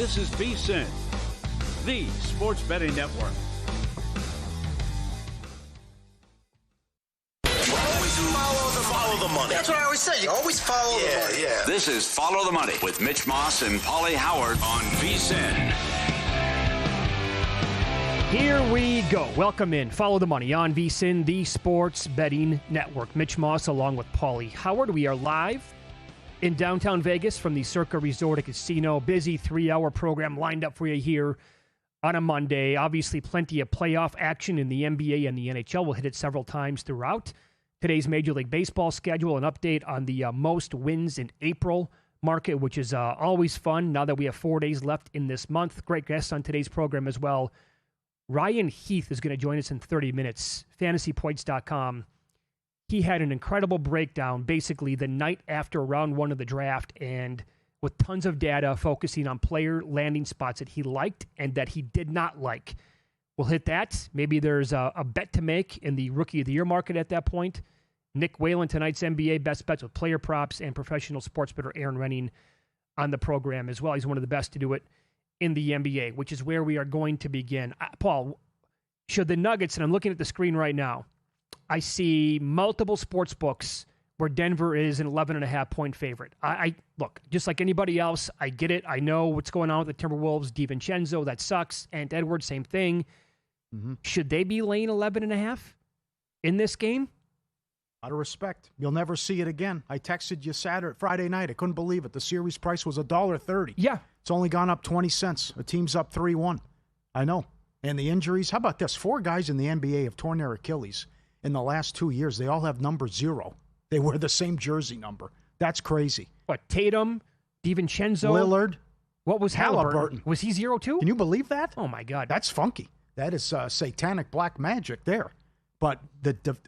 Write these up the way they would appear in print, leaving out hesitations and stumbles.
This is VSiN, the sports betting network. Follow the money. That's what I always say. You always follow the money. Yeah. This is Follow the Money with Mitch Moss and Paulie Howard on VSiN. Here we go. Welcome in. Follow the Money on VSiN, the sports betting network. Mitch Moss along with Paulie Howard. We are live in downtown Vegas from the Circa Resort and Casino. Busy 3-hour program lined up for you here on a Monday. Obviously, plenty of playoff action in the NBA and the NHL. We'll hit it several times throughout today's Major League Baseball schedule. An update on the most wins in April market, which is always fun now that we have 4 days left in this month. Great guest on today's program as well. Ryan Heath is going to join us in 30 minutes. FantasyPoints.com. He had an incredible breakdown basically the night after round one of the draft, and with tons of data focusing on player landing spots that he liked and that he did not like. We'll hit that. Maybe there's a bet to make in the Rookie of the Year market at that point. Nick Whalen, tonight's NBA best bets with player props, and professional sports bettor Aaron Renning on the program as well. He's one of the best to do it in the NBA, which is where we are going to begin. Paul, should the Nuggets, and I'm looking at the screen right now, I see multiple sports books where Denver is an 11.5-point favorite. I look, just like anybody else, I get it. I know what's going on with the Timberwolves. DiVincenzo, that sucks. Ant Edwards, same thing. Mm-hmm. Should they be laying 11.5 in this game? Out of respect. You'll never see it again. I texted you Friday night. I couldn't believe it. The series price was $1.30. Yeah. It's only gone up 20 cents. The team's up 3-1. I know. And the injuries, how about this? 4 guys in the NBA have torn their Achilles in the last 2 years. They all have number 0. They wear the same jersey number. That's crazy. What, Tatum, DiVincenzo? Lillard. What was Halliburton? Was he 0-2? Can you believe that? Oh, my God. That's funky. That is satanic black magic there. But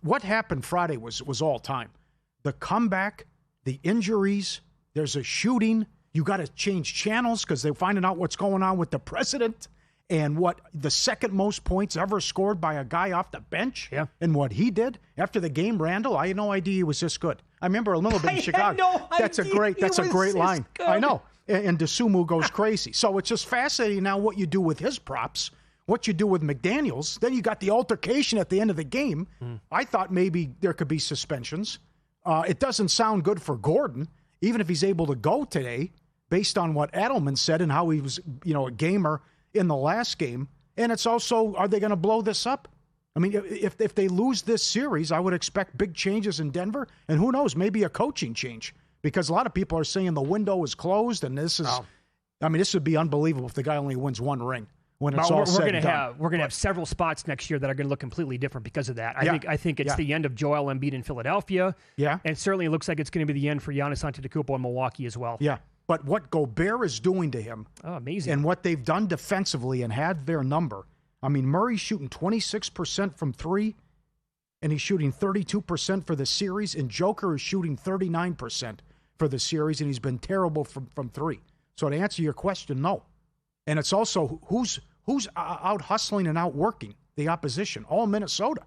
what happened Friday was all time. The comeback, the injuries, there's a shooting. You got to change channels because they're finding out what's going on with the president and what the second most points ever scored by a guy off the bench. Yeah. And what he did after the game, Randall, I had no idea he was this good. I remember a little bit in Chicago. That's a great line. Good. I know. And DeSumo goes crazy. So it's just fascinating now what you do with his props, what you do with McDaniels. Then you got the altercation at the end of the game. I thought maybe there could be suspensions. It doesn't sound good for Gordon, even if he's able to go today, based on what Edelman said and how he was, a gamer in the last game. And it's also, are they going to blow this up? I mean, if they lose this series, I would expect big changes in Denver. And who knows, maybe a coaching change. Because a lot of people are saying the window is closed, and this is, this would be unbelievable if the guy only wins 1 ring when it's all said and done. We're going to have several spots next year that are going to look completely different because of that. I think it's the end of Joel Embiid in Philadelphia. Yeah. And certainly it looks like it's going to be the end for Giannis Antetokounmpo in Milwaukee as well. Yeah. But what Gobert is doing to him, amazing, and what they've done defensively and had their number. I mean, Murray's shooting 26% from 3, and he's shooting 32% for the series, and Joker is shooting 39% for the series, and he's been terrible from 3. So to answer your question, no. And it's also who's out hustling and out working the opposition. All Minnesota,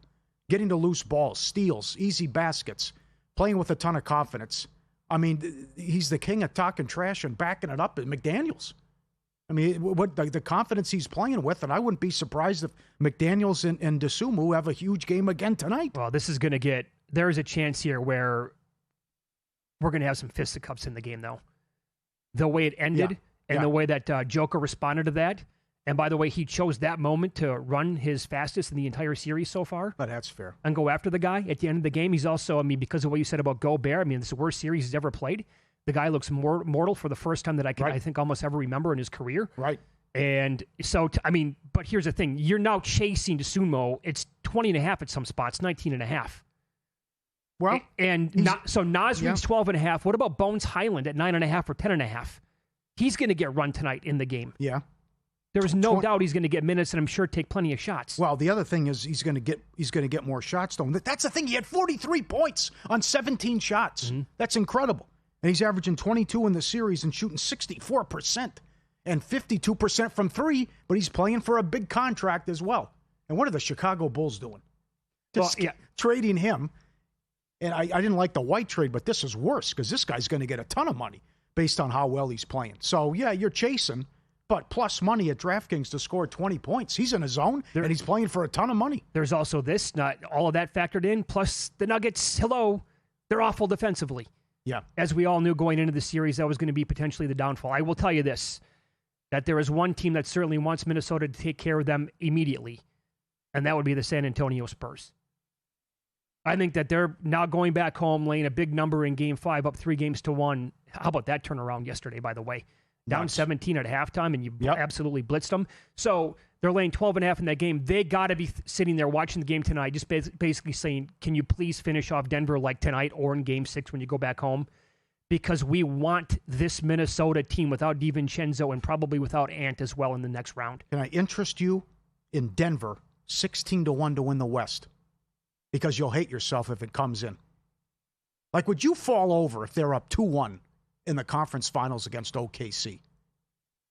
getting to loose balls, steals, easy baskets, playing with a ton of confidence. I mean, he's the king of talking trash and backing it up at McDaniels. I mean, what the confidence he's playing with, and I wouldn't be surprised if McDaniels and DeSumo have a huge game again tonight. Well, this is going to there is a chance here where we're going to have some fisticuffs in the game, though. The way it ended and the way that Joker responded to that. And by the way, he chose that moment to run his fastest in the entire series so far. But that's fair. And go after the guy at the end of the game. He's also, because of what you said about Gobert, this is the worst series he's ever played. The guy looks more mortal for the first time that I think almost ever remember in his career. Right. And so, but here's the thing. You're now chasing DeSumo. It's 20.5 at some spots, 19.5. Well, so Nas reads 12.5. What about Bones Highland at 9.5 or 10.5? He's going to get run tonight in the game. Yeah. There's no doubt he's going to get minutes and I'm sure take plenty of shots. Well, the other thing is he's going to get more shots, though. That's the thing. He had 43 points on 17 shots. Mm-hmm. That's incredible. And he's averaging 22 in the series and shooting 64% and 52% from 3, but he's playing for a big contract as well. And what are the Chicago Bulls doing? Trading him. And I didn't like the White trade, but this is worse because this guy's going to get a ton of money based on how well he's playing. So, yeah, you're chasing. but plus money at DraftKings to score 20 points. He's in his zone, and he's playing for a ton of money. There's also this, not all of that factored in, plus the Nuggets, they're awful defensively. Yeah. As we all knew going into the series, that was going to be potentially the downfall. I will tell you this, that there is one team that certainly wants Minnesota to take care of them immediately, and that would be the San Antonio Spurs. I think that they're now going back home, laying a big number in Game 5, up 3-1. How about that turnaround yesterday, by the way? Down 17 at halftime, and you absolutely blitzed them. So they're laying 12.5 in that game. They got to be sitting there watching the game tonight, just basically saying, can you please finish off Denver like tonight or in Game 6 when you go back home? Because we want this Minnesota team without DiVincenzo and probably without Ant as well in the next round. Can I interest you in Denver 16-1 to win the West? Because you'll hate yourself if it comes in. Like, would you fall over if they're up 2-1 in the conference finals against OKC?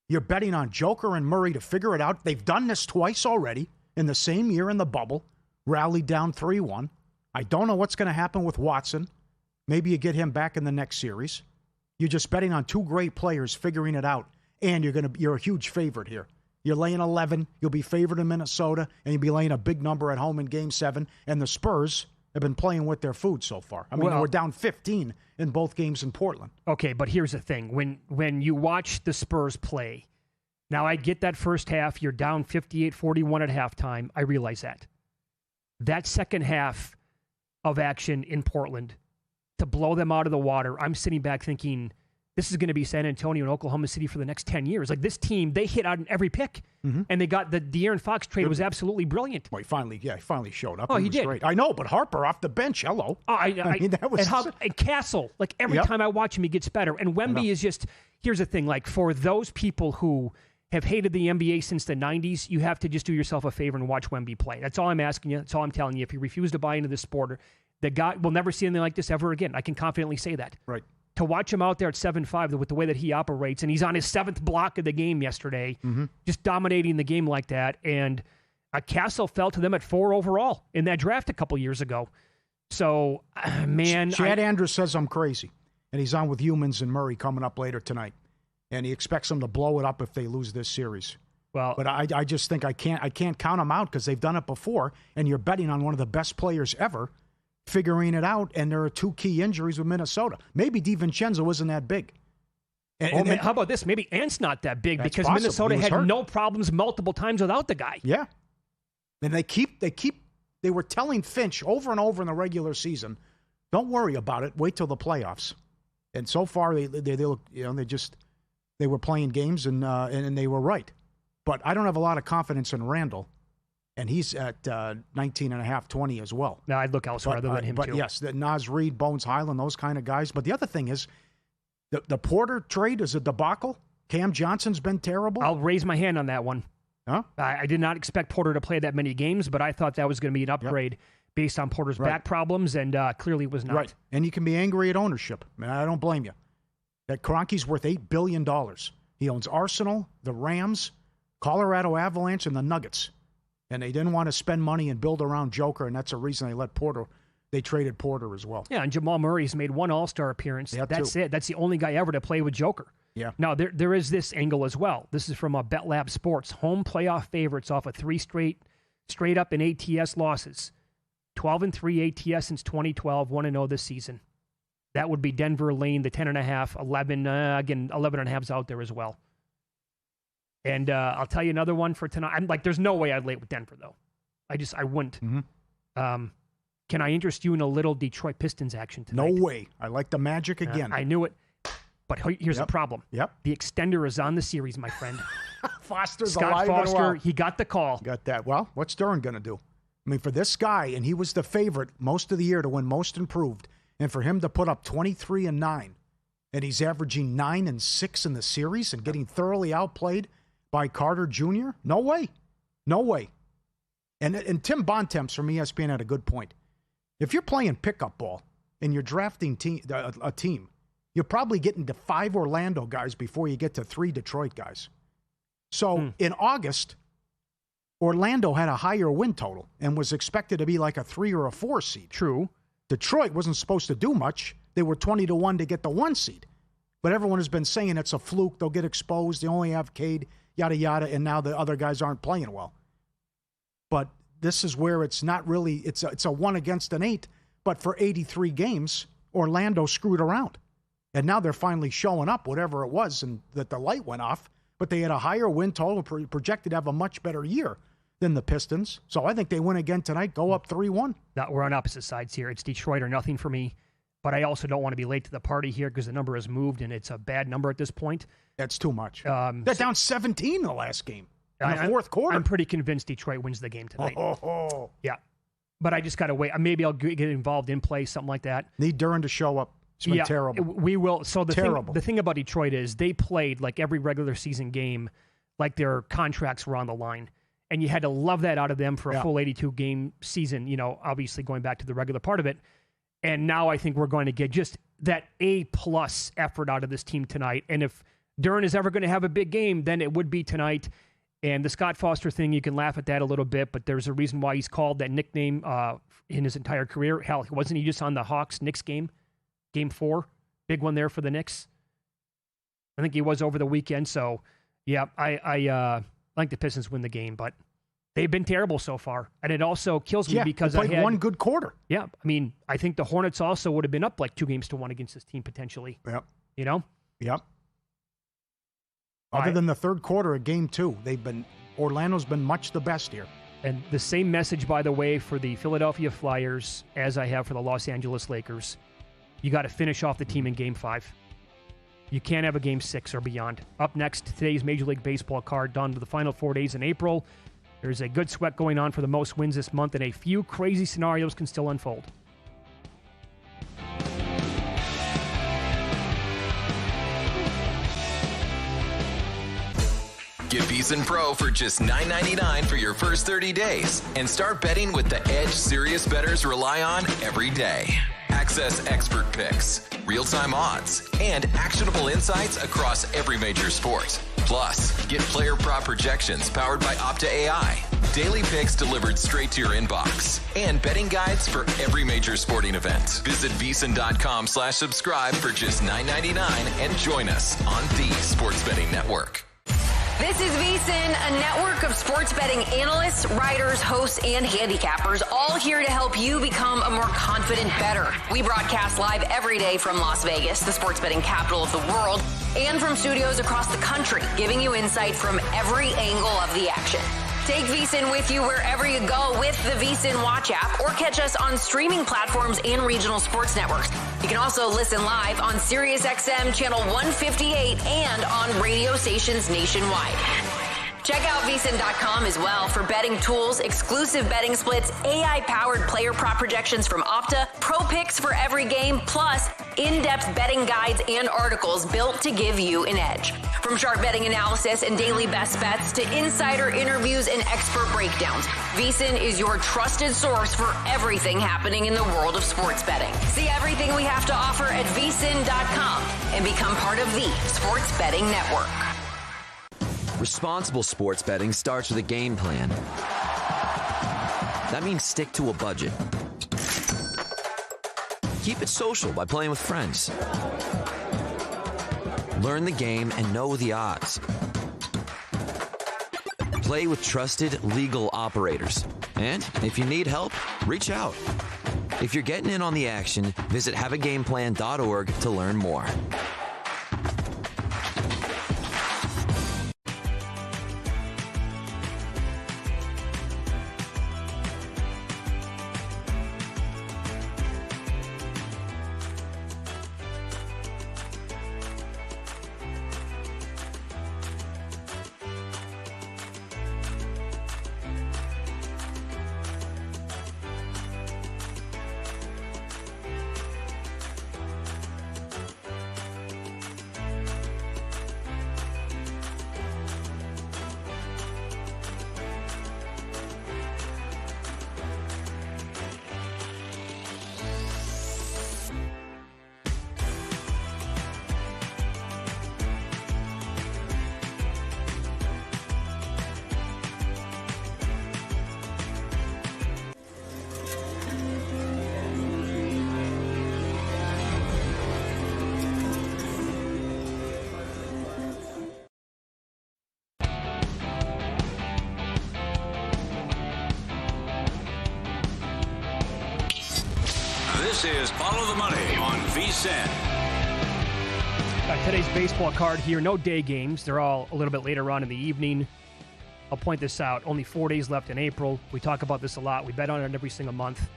You're betting on Joker and Murray to figure it out. They've done this twice already in the same year in the bubble, rallied down 3-1. I don't know what's going to happen with Watson. Maybe you get him back in the next series. You're just betting on two great players figuring it out, and you're a huge favorite here. You're laying 11. You'll be favored in Minnesota, and you'll be laying a big number at home in Game 7. And the Spurs have been playing with their food so far. I mean, they were down 15 in both games in Portland. Okay, but here's the thing. When you watch the Spurs play, now I get that first half, you're down 58-41 at halftime. I realize that. That second half of action in Portland, to blow them out of the water, I'm sitting back thinking, this is going to be San Antonio and Oklahoma City for the next 10 years. Like, this team, they hit out in every pick. Mm-hmm. And they got the De'Aaron Fox trade was absolutely brilliant. Well, he finally showed up. Oh, he was did. Great. I know, but Harper off the bench, hello. I mean, that was... And Castle, like, every time I watch him, he gets better. And Wemby is just... Here's the thing, like, for those people who have hated the NBA since the 90s, you have to just do yourself a favor and watch Wemby play. That's all I'm asking you. That's all I'm telling you. If you refuse to buy into this sport, the guy will never see anything like this ever again. I can confidently say that. Right. To watch him out there at 7-5 with the way that he operates, and he's on his 7th block of the game yesterday, just dominating the game like that. And Castle fell to them at 4 overall in that draft a couple years ago. So, man. Chad Andrews says I'm crazy, and he's on with Humans and Murray coming up later tonight. And he expects them to blow it up if they lose this series. Well, but I just think I can't count them out because they've done it before, and you're betting on one of the best players ever figuring it out, and there are 2 key injuries with Minnesota. Maybe DiVincenzo isn't that big. And how about this? Maybe Ant's not that big because possible. Minnesota had no problems multiple times without the guy. Yeah. And they were telling Finch over and over in the regular season, don't worry about it, wait till the playoffs. And so far they were playing games and they were right. But I don't have a lot of confidence in Randall. And he's at 19.5, 20 as well. No, I'd look elsewhere other than him, but too. Yes, the Naz Reid, Bones Highland, those kind of guys. But the other thing is, the Porter trade is a debacle. Cam Johnson's been terrible. I'll raise my hand on that one. Huh? I did not expect Porter to play that many games, but I thought that was going to be an upgrade based on Porter's back problems, and clearly was not. Right, and you can be angry at ownership. I mean, I don't blame you. That Kroenke's worth $8 billion. He owns Arsenal, the Rams, Colorado Avalanche, and the Nuggets. And they didn't want to spend money and build around Joker, and that's the reason they traded Porter as well. Yeah, and Jamal Murray's made 1 All-Star appearance. Yeah, that's it. That's the only guy ever to play with Joker. Yeah. Now, there is this angle as well. This is from BetLab Sports. Home playoff favorites off of 3 straight up in ATS losses. 12-3 ATS since 2012, 1-0 this season. That would be Denver laying the 10.5, 11, again, 11.5's out there as well. And I'll tell you another one for tonight. I'm like, there's no way I'd lay with Denver, though. I wouldn't. Mm-hmm. Can I interest you in a little Detroit Pistons action tonight? No way. I like the Magic again. I knew it. But here's the problem. Yep. The extender is on the series, my friend. Foster's Scott alive Foster, and well. He got the call. Got that. Well, what's Duran going to do? I mean, for this guy, and he was the favorite most of the year to win Most Improved, and for him to put up 23-9, and he's averaging 9-6 in the series and getting thoroughly outplayed by Carter Jr.? No way. No way. And Tim Bontemps from ESPN had a good point. If you're playing pickup ball and you're drafting a team, you're probably getting to 5 Orlando guys before you get to 3 Detroit guys. So in August, Orlando had a higher win total and was expected to be like a 3 or a 4 seed. True. Detroit wasn't supposed to do much. They were 20-1 to get the 1 seed. But everyone has been saying it's a fluke. They'll get exposed. They only have Cade, yada, yada, and now the other guys aren't playing well. But this is where it's not really, it's a 1 against an 8. But for 83 games, Orlando screwed around. And now they're finally showing up, whatever it was, and that the light went off. But they had a higher win total, projected to have a much better year than the Pistons. So I think they win again tonight, go up 3-1. Now, we're on opposite sides here. It's Detroit or nothing for me. But I also don't want to be late to the party here because the number has moved, and it's a bad number at this point. That's too much. They're down 17 in the last game, in the fourth quarter. I'm pretty convinced Detroit wins the game tonight. Oh. Yeah. But I just got to wait. Maybe I'll get involved in play, something like that. Need Duren to show up. It's been terrible. We will. So the thing about Detroit is they played like every regular season game like their contracts were on the line. And you had to love that out of them for a full 82-game season, obviously going back to the regular part of it. And now I think we're going to get just that A-plus effort out of this team tonight. And if Duren is ever going to have a big game, then it would be tonight. And the Scott Foster thing, you can laugh at that a little bit, but there's a reason why he's called that nickname in his entire career. Hell, wasn't he just on the Hawks-Knicks game? Game 4, big one there for the Knicks. I think he was over the weekend. So, yeah, I like the Pistons win the game, but they've been terrible so far. And it also kills me because I had one good quarter. Yeah, I mean, I think the Hornets also would have been up like 2-1 against this team potentially. Yep. Yep. Other than the third quarter of game 2, Orlando's been much the best here. And the same message, by the way, for the Philadelphia Flyers as I have for the Los Angeles Lakers. You got to finish off the team in Game 5. You can't have a Game 6 or beyond. Up next, today's Major League Baseball card down to the final 4 days in April. There's a good sweat going on for the most wins this month, and a few crazy scenarios can still unfold. Get VSiN Pro for just $9.99 for your first 30 days and start betting with the edge serious bettors rely on every day. Access expert picks, real-time odds, and actionable insights across every major sport. Plus, get player prop projections powered by Opta AI, daily picks delivered straight to your inbox, and betting guides for every major sporting event. Visit VSiN.com/subscribe for just $9.99 and join us on the Sports Betting Network. This is VSiN, a network of sports betting analysts, writers, hosts, and handicappers, all here to help you become a more confident bettor. We broadcast live every day from Las Vegas, the sports betting capital of the world, and from studios across the country, giving you insight from every angle of the action. Take VSiN with you wherever you go with the VSiN Watch app, or catch us on streaming platforms and regional sports networks. You can also listen live on SiriusXM channel 158 and on radio stations nationwide. Check out VSiN.com as well for betting tools, exclusive betting splits, AI-powered player prop projections from Opta, pro picks for every game, plus in-depth betting guides and articles built to give you an edge. From sharp betting analysis and daily best bets to insider interviews and expert breakdowns, VSiN is your trusted source for everything happening in the world of sports betting. See everything we have to offer at VSiN.com and become part of the Sports Betting Network. Responsible sports betting starts with a game plan. That means stick to a budget. Keep it social by playing with friends. Learn the game and know the odds. Play with trusted legal operators. And if you need help, reach out. If you're getting in on the action, visit haveagameplan.org to learn more. This is Follow the Money on VSiN. Today's baseball card here, no day games. They're all a little bit later on in the evening. I'll point this out. Only 4 days left in April. We talk about this a lot. We bet on it every single month.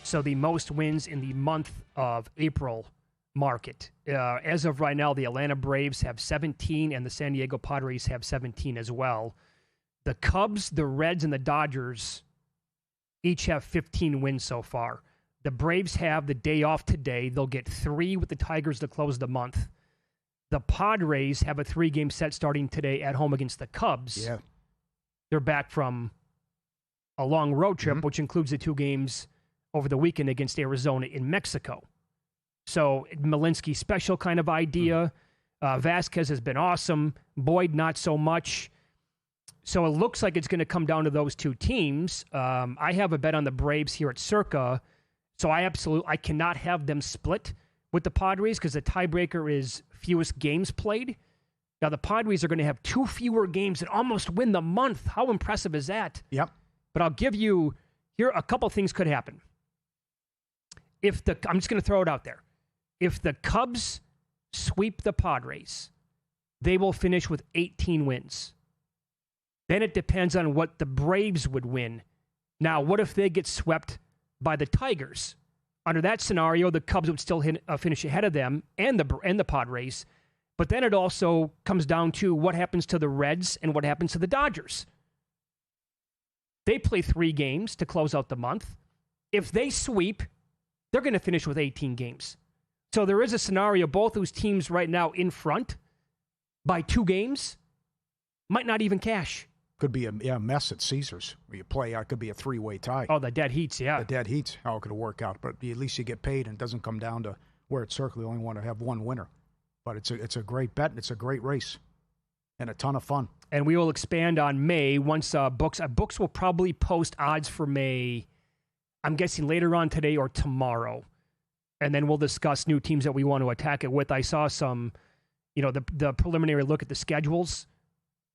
So the most wins in the month of April market. As of right now, the Atlanta Braves have 17 and the San Diego Padres have 17 as well. The Cubs, the Reds, and the Dodgers each have 15 wins so far. The Braves have the day off today. They'll get 3 with the Tigers to close the month. The Padres have a 3-game set starting today at home against the Cubs. Yeah. They're back from a long road trip, which includes the 2 games over the weekend against Arizona in Mexico. So, Malinsky special kind of idea. Vasquez has been awesome. Boyd, not so much. So, it looks like it's going to come down to those 2 teams. I have a bet on the Braves here at Circa. So, I cannot have them split with the Padres because the tiebreaker is fewest games played. Now, the Padres are going to have 2 fewer games and almost win the month. How impressive is that? Yep. But I'll give you, here, a couple things could happen. I'm just going to throw it out there. If the Cubs sweep the Padres, they will finish with 18 wins. Then it depends on what the Braves would win. Now, what if they get swept by the Tigers? Under that scenario, the Cubs would still finish ahead of them and the Padres. But then it also comes down to what happens to the Reds and what happens to the Dodgers. They play 3 games to close out the month. If they sweep, they're going to finish with 18 games. So there is a scenario, both those teams right now in front by 2 games might not even cash. Could be a mess at Caesars where you play. It could be a 3-way tie. Oh, the dead heats, yeah. The dead heats, how it could work out. But at least you get paid and it doesn't come down to where it's Circle. You only want to have 1 winner. But it's a great bet and it's a great race and a ton of fun. And we will expand on May once Books will probably post odds for May, I'm guessing later on today or tomorrow. And then we'll discuss new teams that we want to attack it with. I saw some, the preliminary look at the schedules.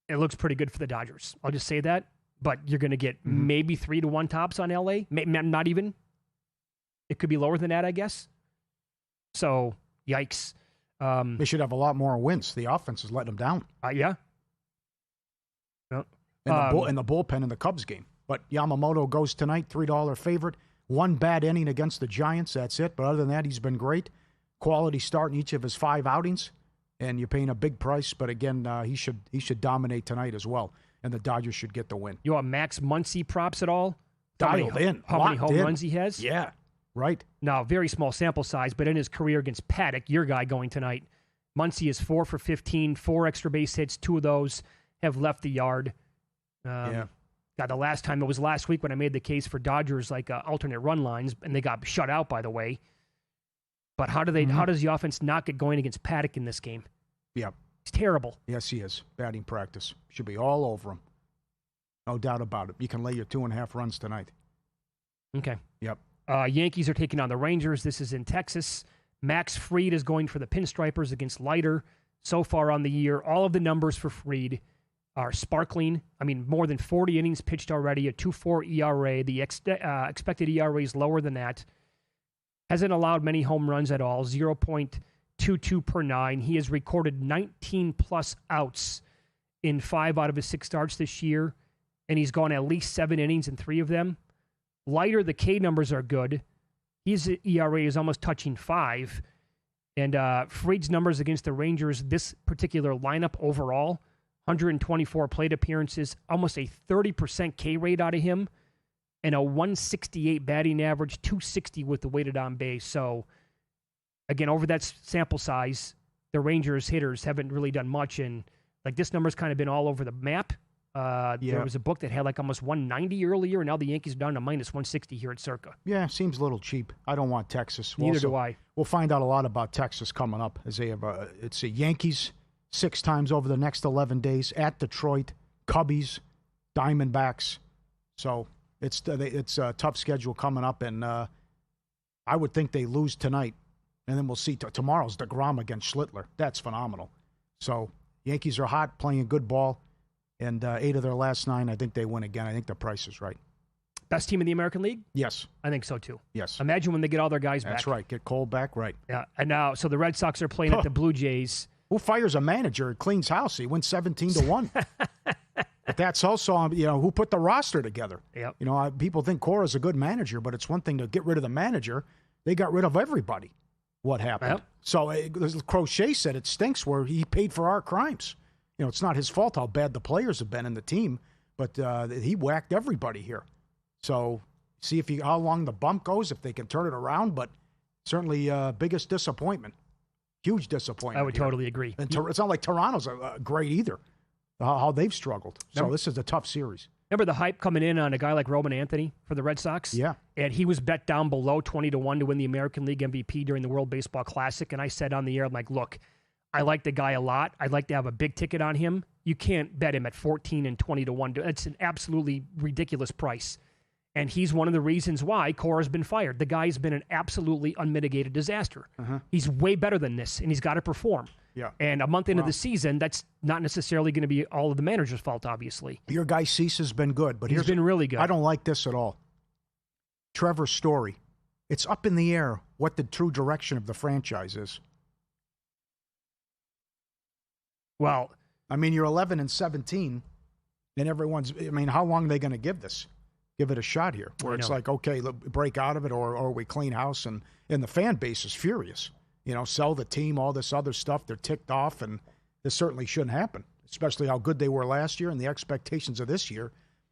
It looks pretty good for the Dodgers. I'll just say that. But you're going to get maybe 3-1 tops on LA. Not even. It could be lower than that, I guess. So, yikes. They should have a lot more wins. The offense is letting them down. Yeah. No. And the bullpen in the Cubs game. But Yamamoto goes tonight, $3 favorite. 1 bad inning against the Giants. That's it. But other than that, he's been great. Quality start in each of his 5 outings. And you're paying a big price. But again, he should dominate tonight as well. And the Dodgers should get the win. You want Max Muncy props at all? Dialed in. How many home runs he has? Yeah. Right. Now, very small sample size, but in his career against Paddock, your guy going tonight, Muncy is 4 for 15, 4 extra base hits. 2 of those have left the yard. God, the last time, it was last week when I made the case for Dodgers, alternate run lines, and they got shut out, by the way. But how does the offense not get going against Paddock in this game? Yeah. It's terrible. Yes, he is. Batting practice. Should be all over him. No doubt about it. You can lay your 2.5 runs tonight. Okay. Yep. Yankees are taking on the Rangers. This is in Texas. Max Fried is going for the Pinstripers against Leiter. So far on the year, all of the numbers for Fried are sparkling. I mean, more than 40 innings pitched already, a 2.4 ERA. The expected ERA is lower than that. Hasn't allowed many home runs at all, 0.22 per 9. He has recorded 19-plus outs in 5 out of his 6 starts this year, and he's gone at least 7 innings in 3 of them. Leiter, the K numbers are good. His ERA is almost touching 5. And Fried's numbers against the Rangers, this particular lineup overall, 124 plate appearances, almost a 30% K rate out of him, and a 168 batting average, 260 with the weighted on base. So, again, over that sample size, the Rangers hitters haven't really done much. And this number's kind of been all over the map. There was a book that had almost 190 earlier, and now the Yankees are down to minus 160 here at Circa. Yeah, seems a little cheap. I don't want Texas. Neither do I. We'll find out a lot about Texas coming up, as they have it's a Yankees 6 times over the next 11 days at Detroit, Cubbies, Diamondbacks. So it's a tough schedule coming up, and I would think they lose tonight, and then we'll see. Tomorrow's DeGrom against Schlittler. That's phenomenal. So Yankees are hot, playing good ball. And 8 of their last 9, I think they win again. I think the price is right. Best team in the American League? Yes. I think so, too. Yes. Imagine when they get all their guys back. That's right. Get Cole back, right. Yeah, and now, so the Red Sox are playing at the Blue Jays. Who fires a manager and cleans house? He wins 17-1. But that's also, who put the roster together. Yep. People think Cora's a good manager, but it's one thing to get rid of the manager. They got rid of everybody. What happened? Yep. So Crochet said it stinks where he paid for our crimes. It's not his fault how bad the players have been in the team, but he whacked everybody here. So see how long the bump goes, if they can turn it around, but certainly biggest disappointment. Huge disappointment. I would totally agree. And it's not like Toronto's great either, how they've struggled. So this is a tough series. Remember the hype coming in on a guy like Roman Anthony for the Red Sox? Yeah. And he was bet down below 20-1 to win the American League MVP during the World Baseball Classic. And I said on the air, I'm like, look, I like the guy a lot. I'd like to have a big ticket on him. You can't bet him at 14 and 20-1. It's an absolutely ridiculous price. And he's one of the reasons why Cora's been fired. The guy's been an absolutely unmitigated disaster. He's way better than this, and he's got to perform. Yeah. And a month into the season, that's not necessarily going to be all of the manager's fault, obviously. Your guy Cease has been good, but he's been really good. I don't like this at all. Trevor's story. It's up in the air what the true direction of the franchise is. Well, you're 11-17, and everyone's. How long are they going to give this? Give it a shot here, where it's like, okay, break out of it, or we clean house, and the fan base is furious. Sell the team, all this other stuff. They're ticked off, and this certainly shouldn't happen, especially how good they were last year and the expectations of this year.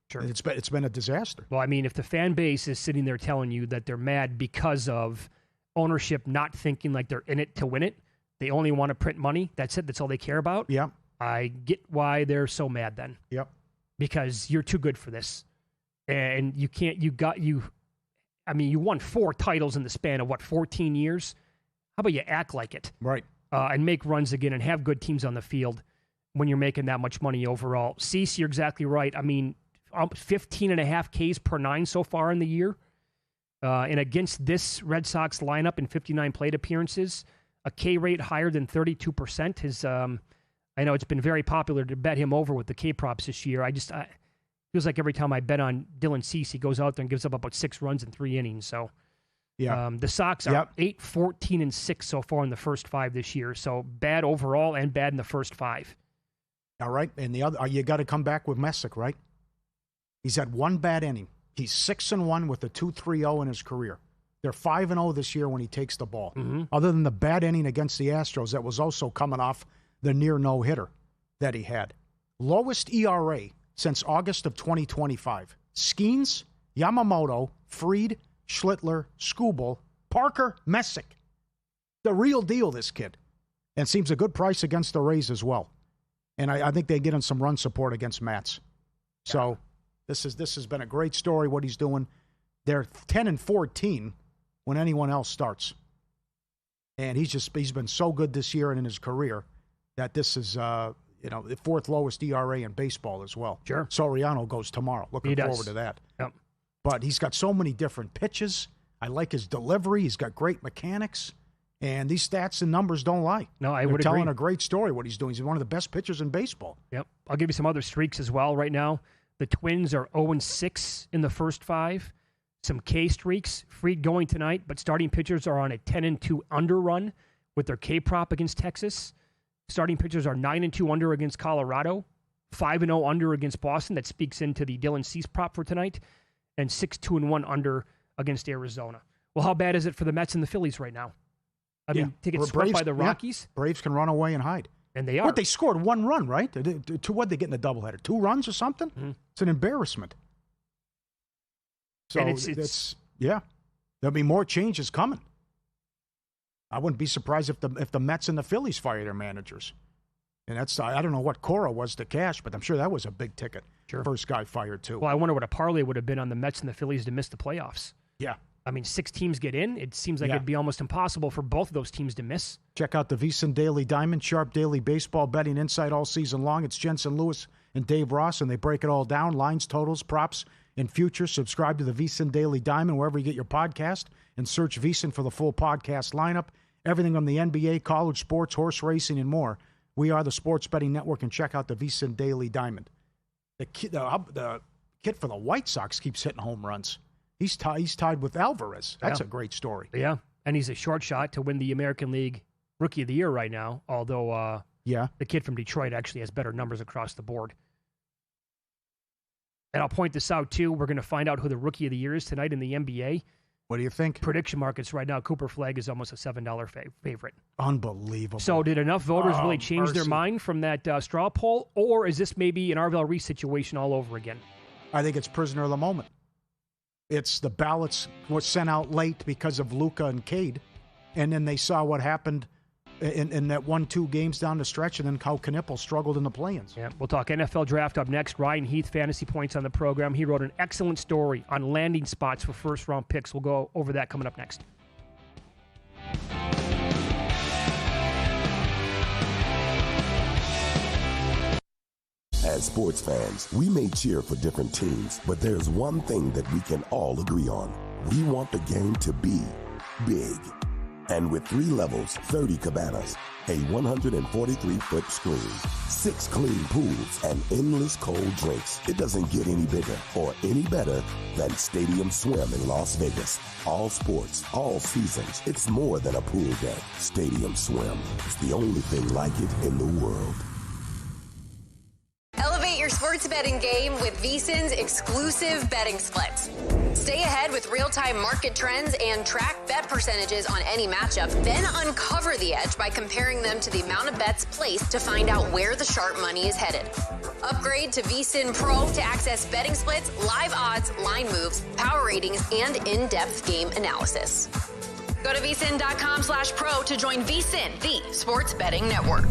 Sure. It's been a disaster. Well, if the fan base is sitting there telling you that they're mad because of ownership not thinking like they're in it to win it, they only want to print money, that's it, that's all they care about. Yeah. I get why they're so mad then. Yep. Because you're too good for this. And you won 4 titles in the span of 14 years? How about you act like it? Right. And make runs again and have good teams on the field when you're making that much money overall. Cease, you're exactly right. 15.5 Ks per 9 so far in the year. And against this Red Sox lineup in 59 plate appearances, a K rate higher than 32%. I know it's been very popular to bet him over with the K props this year. Feels like every time I bet on Dylan Cease, he goes out there and gives up about 6 runs in 3 innings. So, the Sox are 8-14-6 so far in the first 5 this year. So bad overall and bad in the first 5. All right, and the other, you got to come back with Messick, right? He's had 1 bad inning. He's 6-1 with a 2.30 in his career. They're 5-0 this year when he takes the ball. Mm-hmm. Other than the bad inning against the Astros, that was also coming off the near no-hitter that he had. Lowest ERA since August of 2025. Skeens, Yamamoto, Fried, Schlittler, Skubal, Parker, Messick. The real deal, this kid. And seems a good price against the Rays as well. And I think they get him some run support against Mats. So this has been a great story, what he's doing. They're 10-14 when anyone else starts. And he's been so good this year and in his career that this is the 4th lowest ERA in baseball as well. Sure. Soriano goes tomorrow. Looking forward to that. Yep. But he's got so many different pitches. I like his delivery. He's got great mechanics. And these stats and numbers don't lie. No, They're would telling agree. a great story what he's doing. He's one of the best pitchers in baseball. Yep. I'll give you some other streaks as well right now. The Twins are 0-6 in the first 5. Some K streaks. Fried going tonight, but starting pitchers are on a 10-2 under run with their K prop against Texas. Starting pitchers are 9-2 under against Colorado, 5-0 under against Boston. That speaks into the Dylan Cease prop for tonight, and 6-2-1 under against Arizona. Well, how bad is it for the Mets and the Phillies right now? I mean, to get swept by the Rockies? Yeah. Braves can run away and hide. And they are. They scored 1 run, right? What'd they get in the doubleheader? 2 runs or something? Mm-hmm. It's an embarrassment. So there'll be more changes coming. I wouldn't be surprised if the Mets and the Phillies fire their managers. And I don't know what Cora was to cash, but I'm sure that was a big ticket. Sure. First guy fired, too. Well, I wonder what a parlay would have been on the Mets and the Phillies to miss the playoffs. Yeah. 6 teams get in. It seems like it'd be almost impossible for both of those teams to miss. Check out the VSiN Daily Diamond, sharp daily baseball betting insight all season long. It's Jensen Lewis and Dave Ross, and they break it all down. Lines, totals, props, and futures. Subscribe to the VSiN Daily Diamond wherever you get your podcast, and search VSiN for the full podcast lineup. Everything from the NBA, college sports, horse racing, and more. We are the Sports Betting Network, and check out the VSiN Daily Diamond. The kid for the White Sox keeps hitting home runs. He's tied with Alvarez. That's a great story. Yeah, and he's a short shot to win the American League Rookie of the Year right now, although the kid from Detroit actually has better numbers across the board. And I'll point this out, too. We're going to find out who the Rookie of the Year is tonight in the NBA. What do you think? Prediction markets right now, Cooper Flagg is almost a $7 favorite. Unbelievable. So did enough voters really change their mind from that straw poll, or is this maybe an Arvell Reese situation all over again? I think it's prisoner of the moment. It's the ballots were sent out late because of Luka and Cade, and then they saw what happened in that 1-2 games down the stretch, and then how Knippel struggled in the play-ins. Yeah, we'll talk NFL draft up next. Ryan Heath, Fantasy Points on the program. He wrote an excellent story on landing spots for first-round picks. We'll go over that coming up next. As sports fans, we may cheer for different teams, but there's one thing that we can all agree on. We want the game to be big. And with 3 levels, 30 cabanas, a 143-foot screen, 6 clean pools, and endless cold drinks, it doesn't get any bigger or any better than Stadium Swim in Las Vegas. All sports, all seasons. It's more than a pool deck. Stadium Swim. It's the only thing like it in the world. Elevate your sports betting game with VSiN's exclusive betting splits. Stay ahead with real-time market trends and track bet percentages on any matchup, then uncover the edge by comparing them to the amount of bets placed to find out where the sharp money is headed. Upgrade to VSiN Pro to access betting splits, live odds, line moves, power ratings, and in-depth game analysis. Go to vsin.com/pro to join VSiN, the sports betting network.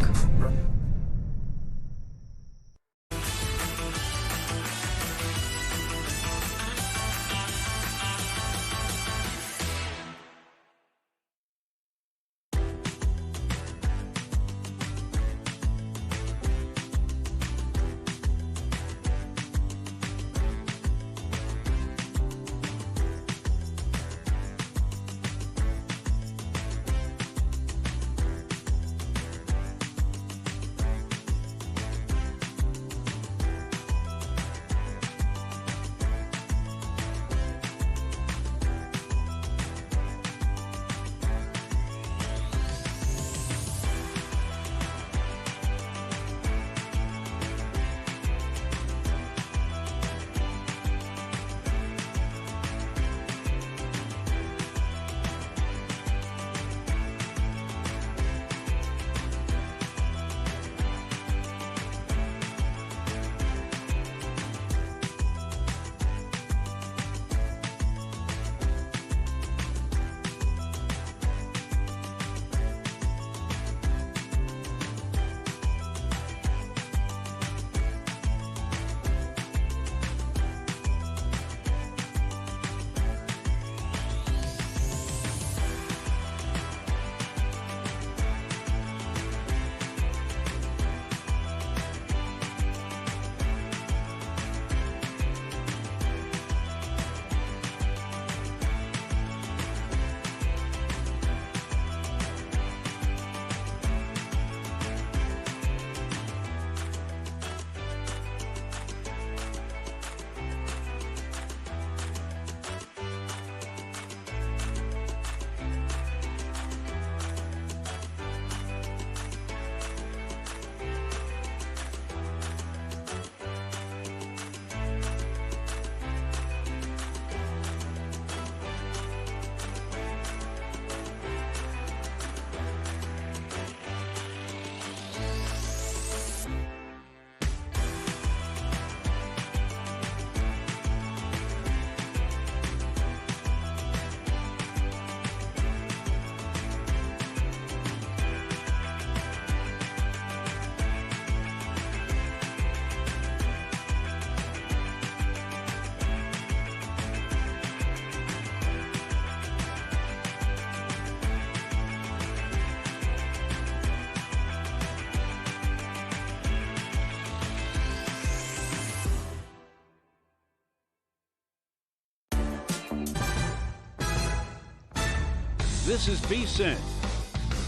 This is VSiN,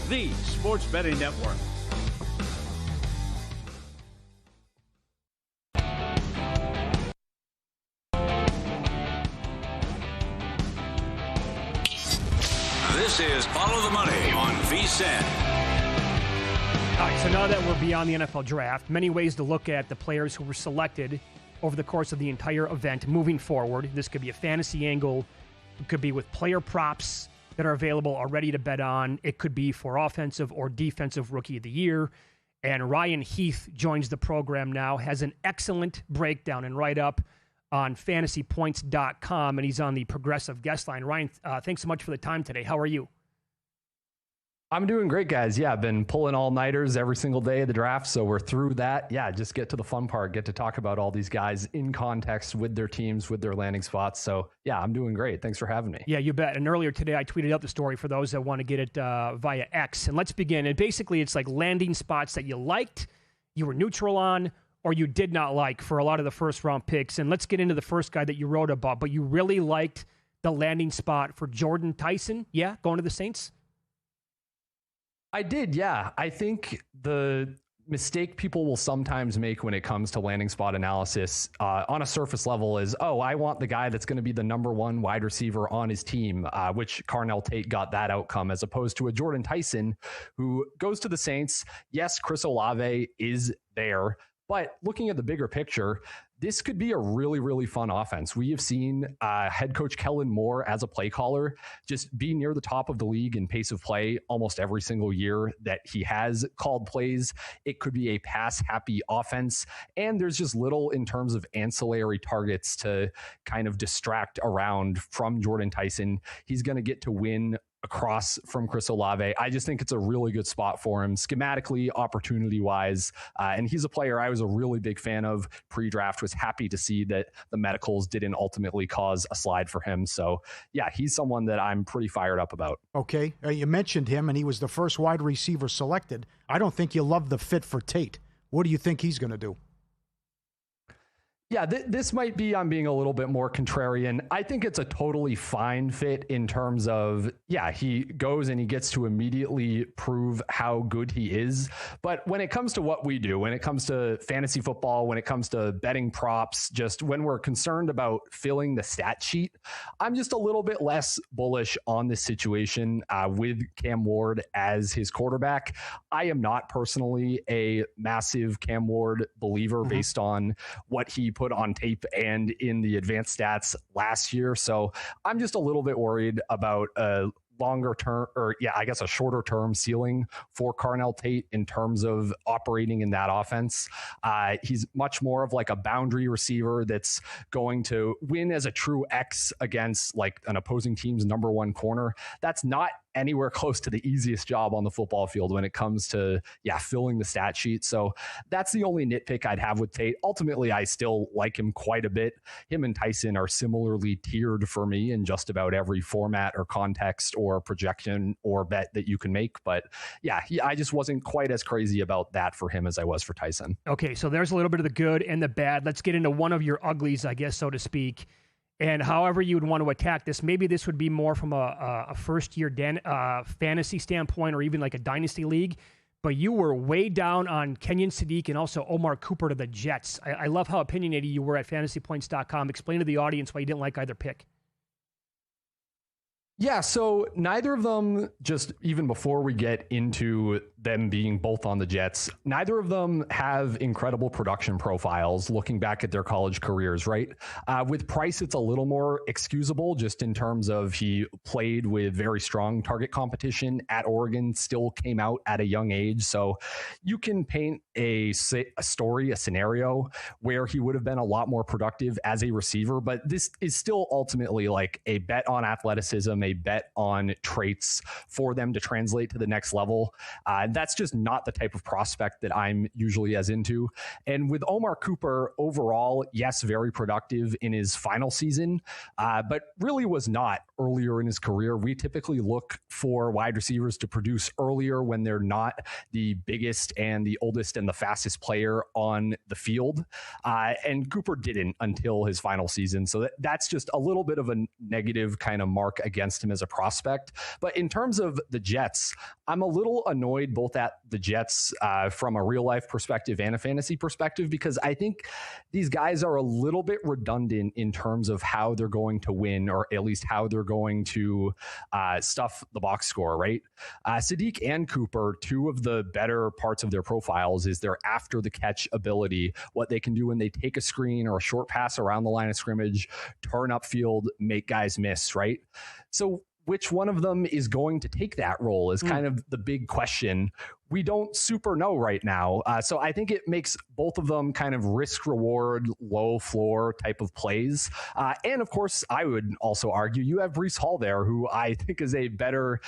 the sports betting network. This is Follow the Money on VSiN. All right, so now that we're beyond the NFL draft, many ways to look at the players who were selected over the course of the entire event moving forward. This could be a fantasy angle. It could be with player props that are available already to bet on. It could be for offensive or defensive rookie of the year. And Ryan Heath joins the program now, has an excellent breakdown and write-up on fantasypoints.com, and he's on the progressive guest line. Ryan, thanks so much for the time today. How are you? I'm doing great, guys. Yeah, I've been pulling all-nighters every single day of the draft, so we're through that. Yeah, just get to the fun part, get to talk about all these guys in context with their teams, with their landing spots. So, yeah, I'm doing great. Thanks for having me. Yeah, you bet. And earlier today, I tweeted out the story for those that want to get it via X. And let's begin. And basically, it's like landing spots that you liked, you were neutral on, or you did not like for a lot of the first-round picks. And let's get into the first guy that you wrote about. But you really liked the landing spot for Jordan Tyson, yeah, going to the Saints? I did, yeah. I think the mistake people will sometimes make when it comes to landing spot analysis on a surface level is, oh, I want the guy that's going to be the number one wide receiver on his team, which Carnell Tate got that outcome, as opposed to a Jordan Tyson who goes to the Saints. Yes, Chris Olave is there, but looking at the bigger picture, this could be a really, really fun offense. We have seen head coach Kellen Moore as a play caller just be near the top of the league in pace of play almost every single year that he has called plays. It could be a pass-happy offense, and there's just little in terms of ancillary targets to kind of distract around from Jordan Tyson. He's going to get to win across from Chris Olave. I just think it's a really good spot for him schematically, opportunity-wise, and he's a player I was a really big fan of pre-draft. Was happy to see that the medicals didn't ultimately cause a slide for him. So, yeah, he's someone that I'm pretty fired up about. Okay, you mentioned him, and he was the first wide receiver selected. I don't think you love the fit for Tate. What do you think he's going to do? Yeah, this might be, I'm being a little bit more contrarian. I think it's a totally fine fit in terms of, yeah, he goes and he gets to immediately prove how good he is. But when it comes to what we do, when it comes to fantasy football, when it comes to betting props, just when we're concerned about filling the stat sheet, I'm just a little bit less bullish on this situation with Cam Ward as his quarterback. I am not personally a massive Cam Ward believer based on what he put on tape and in the advanced stats last year. So I'm just a little bit worried about longer term, or I guess a shorter term ceiling for Carnell Tate in terms of operating in that offense. He's much more of like a boundary receiver that's going to win as a true X against like an opposing team's number one corner. That's not anywhere close to the easiest job on the football field when it comes to, filling the stat sheet. So that's the only nitpick I'd have with Tate. Ultimately, I still like him quite a bit. Him and Tyson are similarly tiered for me in just about every format or context or projection or bet that you can make. But I just wasn't quite as crazy about that for him as I was for Tyson. Okay, so there's a little bit of the good and the bad. Let's get into one of your uglies, I guess, so to speak. And however you would want to attack this, maybe this would be more from a first-year fantasy standpoint or even like a dynasty league. But you were way down on Kenyon Sadiq and also Omar Cooper to the Jets. I love how opinionated you were at fantasypoints.com. Explain to the audience why you didn't like either pick. Yeah, so neither of them, just even before we get into them being both on the Jets, neither of them have incredible production profiles looking back at their college careers, right? With Price, it's a little more excusable just in terms of he played with very strong target competition at Oregon, still came out at a young age. So you can paint a story, a scenario where he would have been a lot more productive as a receiver, but this is still ultimately like a bet on athleticism, a bet on traits for them to translate to the next level. That's just not the type of prospect that I'm usually as into. And with Omar Cooper overall, yes, very productive in his final season, but really was not earlier in his career. We typically look for wide receivers to produce earlier when they're not the biggest and the oldest and the fastest player on the field. And Cooper didn't until his final season. So that's just a little bit of a negative kind of mark against against him as a prospect. But in terms of the Jets, I'm a little annoyed both at the Jets from a real life perspective and a fantasy perspective, because I think these guys are a little bit redundant in terms of how they're going to win, or at least how they're going to stuff the box score, right? Sadiq and Cooper, two of the better parts of their profiles is their after the catch ability, what they can do when they take a screen or a short pass around the line of scrimmage, turn upfield, make guys miss, right? So which one of them is going to take that role is kind of the big question. We don't super know right now. So I think it makes both of them kind of risk reward, low floor type of plays. And of course, I would also argue you have Breece Hall there, who I think is a better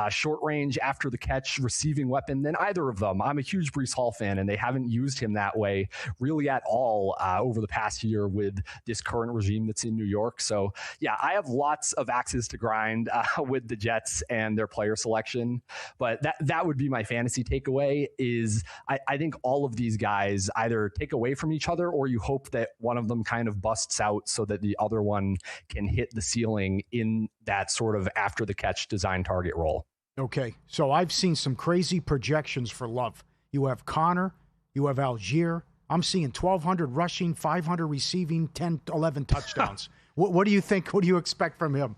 short range after the catch receiving weapon than either of them. I'm a huge Breece Hall fan, and they haven't used him that way really at all over the past year with this current regime that's in New York. So yeah, I have lots of axes to grind with the Jets and their player selection, but that would be my fantasy takeaway is I think all of these guys either take away from each other, or you hope that one of them kind of busts out so that the other one can hit the ceiling in that sort of after the catch design target role. Okay, so I've seen some crazy projections for Love. You have Connor, you have Algier. I'm seeing 1,200 rushing, 500 receiving, 10, 11 touchdowns. What do you think? What do you expect from him?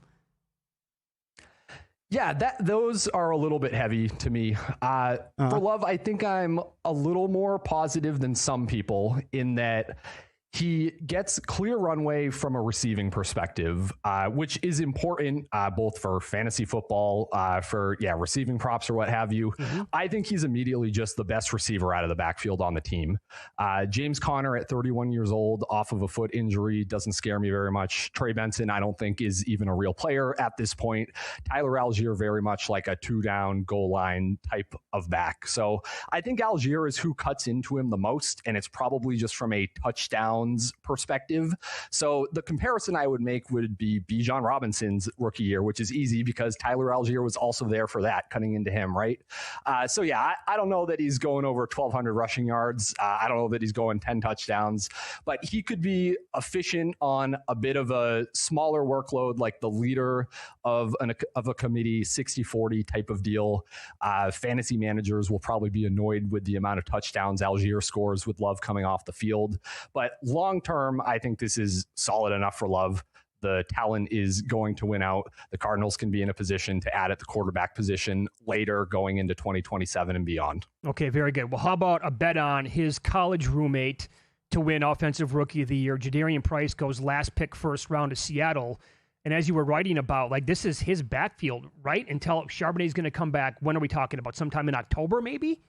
Yeah, those are a little bit heavy to me. For Love, I think I'm a little more positive than some people in that he gets clear runway from a receiving perspective, which is important both for fantasy football, for receiving props or what have you. I think he's immediately just the best receiver out of the backfield on the team. James Conner at 31 years old off of a foot injury doesn't scare me very much. Trey Benson, I don't think is even a real player at this point. Tyler Algier, very much like a 2-down goal line type of back. So I think Algier is who cuts into him the most, and it's probably just from a touchdown perspective. So the comparison I would make would be Bijan Robinson's rookie year, which is easy because Tyler Algier was also there for that, cutting into him, right? So yeah, I don't know that he's going over 1,200 rushing yards. I don't know that he's going 10 touchdowns, but he could be efficient on a bit of a smaller workload, like the leader of a committee, 60-40 type of deal. Fantasy managers will probably be annoyed with the amount of touchdowns Algier scores with Love coming off the field, but long term, I think this is solid enough for Love. The talent is going to win out. The Cardinals can be in a position to add at the quarterback position later going into 2027 and beyond. Okay, very good. Well, how about a bet on his college roommate to win Offensive Rookie of the Year? Jadarian Price goes last pick first round to Seattle. And as you were writing about, like, this is his backfield, right? Until Charbonnet's going to come back. When are we talking about? Sometime in October, maybe?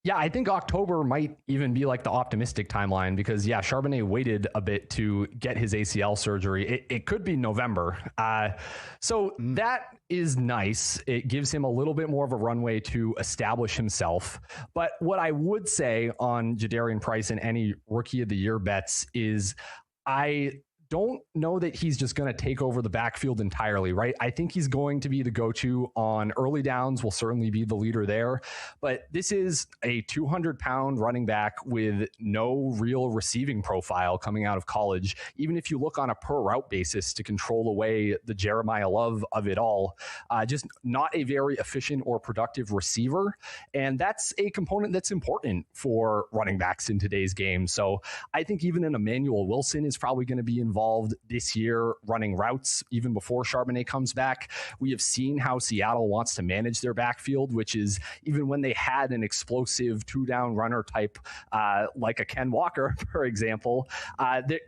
Yeah, I think October might even be like the optimistic timeline because, Charbonnet waited a bit to get his ACL surgery. It could be November. So that is nice. It gives him a little bit more of a runway to establish himself. But what I would say on Jadarian Price and any Rookie of the Year bets is I don't know that he's just going to take over the backfield entirely, right? I think he's going to be the go-to on early downs, will certainly be the leader there. But this is a 200-pound running back with no real receiving profile coming out of college. Even if you look on a per route basis to control away the Jeremiah Love of it all, just not a very efficient or productive receiver. And that's a component that's important for running backs in today's game. So I think even an Emmanuel Wilson is probably going to be involved this year running routes even before Charbonnet comes back. We have seen how Seattle wants to manage their backfield, which is even when they had an explosive 2-down runner type like a Ken Walker, for example,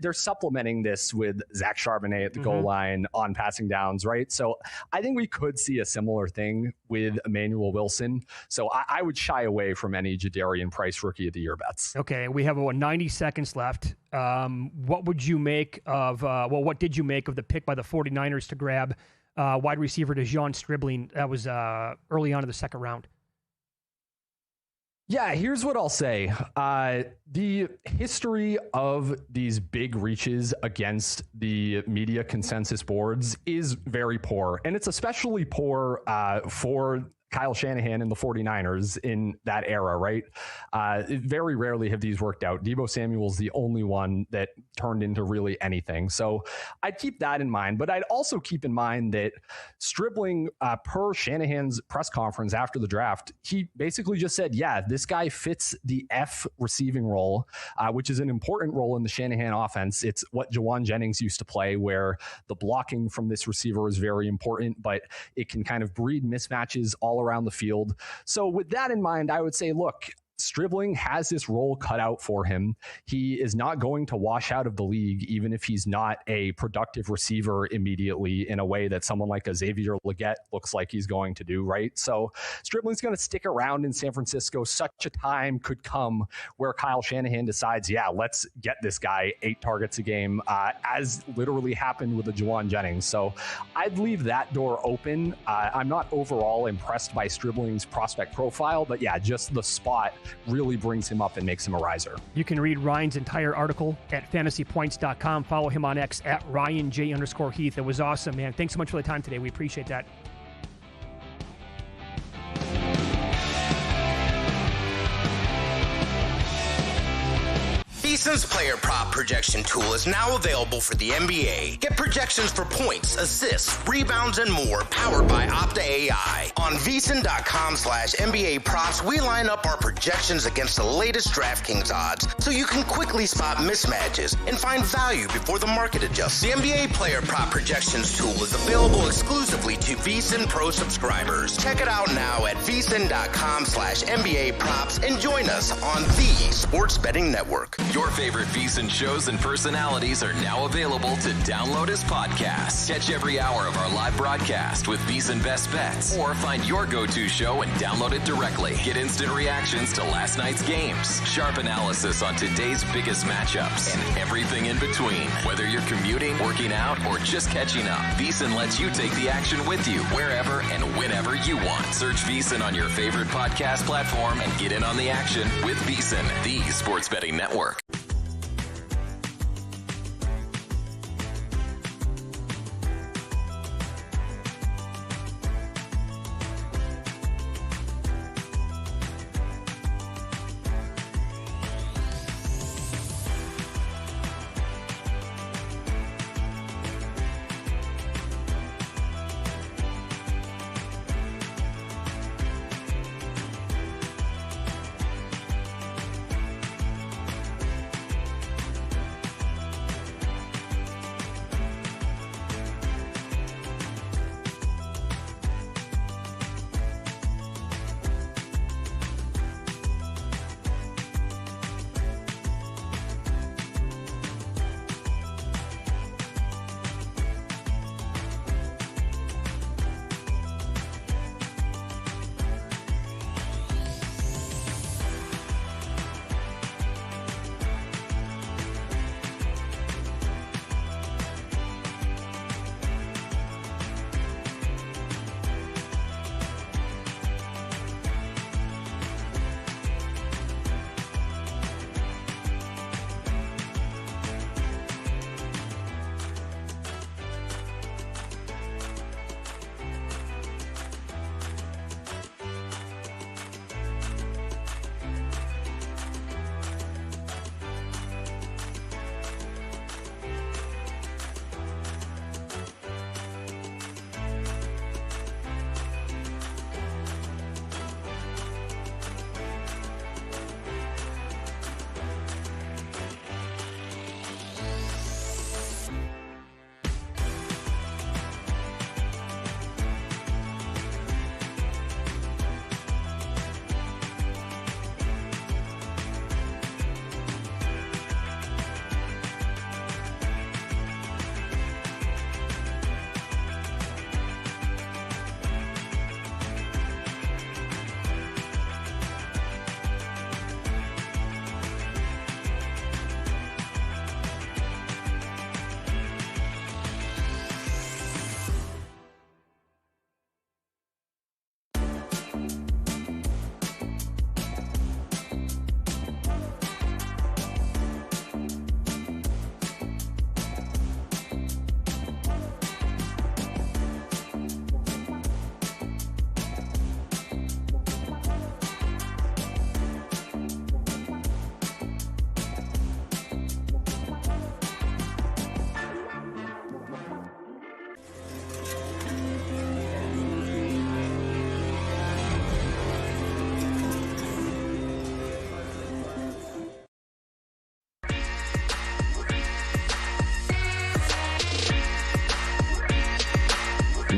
they're supplementing this with Zach Charbonnet at the goal line on passing downs, right? So I think we could see a similar thing with Emmanuel Wilson. So I would shy away from any Jadarian Price Rookie of the Year bets. Okay, we have about 90 seconds left. What would you make of, what did you make of the pick by the 49ers to grab wide receiver DeJean Stribling? That was early on in the second round. Yeah, here's what I'll say. The history of these big reaches against the media consensus boards is very poor. And it's especially poor for Kyle Shanahan and the 49ers in that era, right? Very rarely have these worked out. Deebo Samuel's the only one that turned into really anything. So I'd keep that in mind, but I'd also keep in mind that Stribling, per Shanahan's press conference after the draft, he basically just said, yeah, this guy fits the F receiving role, which is an important role in the Shanahan offense. It's what Jawan Jennings used to play, where the blocking from this receiver is very important, but it can kind of breed mismatches all around the field. So with that in mind, I would say, look, Stribling has this role cut out for him. He is not going to wash out of the league, even if he's not a productive receiver immediately in a way that someone like a Xavier Legette looks like he's going to do, right? So Stribling's going to stick around in San Francisco. Such a time could come where Kyle Shanahan decides, yeah, let's get this guy 8 targets a game, as literally happened with the Jawan Jennings. So I'd leave that door open. I'm not overall impressed by Stribling's prospect profile, but yeah, just the spot really brings him up and makes him a riser. You can read Ryan's entire article at fantasypoints.com. Follow him on X at RyanJ_Heath. It was awesome, man. Thanks so much for the time today. We appreciate that. VSiN's player prop projection tool is now available for the NBA. Get projections for points, assists, rebounds, and more, powered by Opta AI. On VSiN.com/NBA props, we line up our projections against the latest DraftKings odds, so you can quickly spot mismatches and find value before the market adjusts. The NBA player prop projections tool is available exclusively to VSiN Pro subscribers. Check it out now at VSiN.com/NBA props and join us on the Sports Betting Network. Your favorite VSiN shows and personalities are now available to download as podcasts. Catch every hour of our live broadcast with VSiN Best Bets, or find your go-to show and download it directly. Get instant reactions to last night's games, sharp analysis on today's biggest matchups, and everything in between. Whether you're commuting, working out, or just catching up, VSiN lets you take the action with you wherever and whenever you want. Search VSiN on your favorite podcast platform and get in on the action with VSiN, the Sports Betting Network.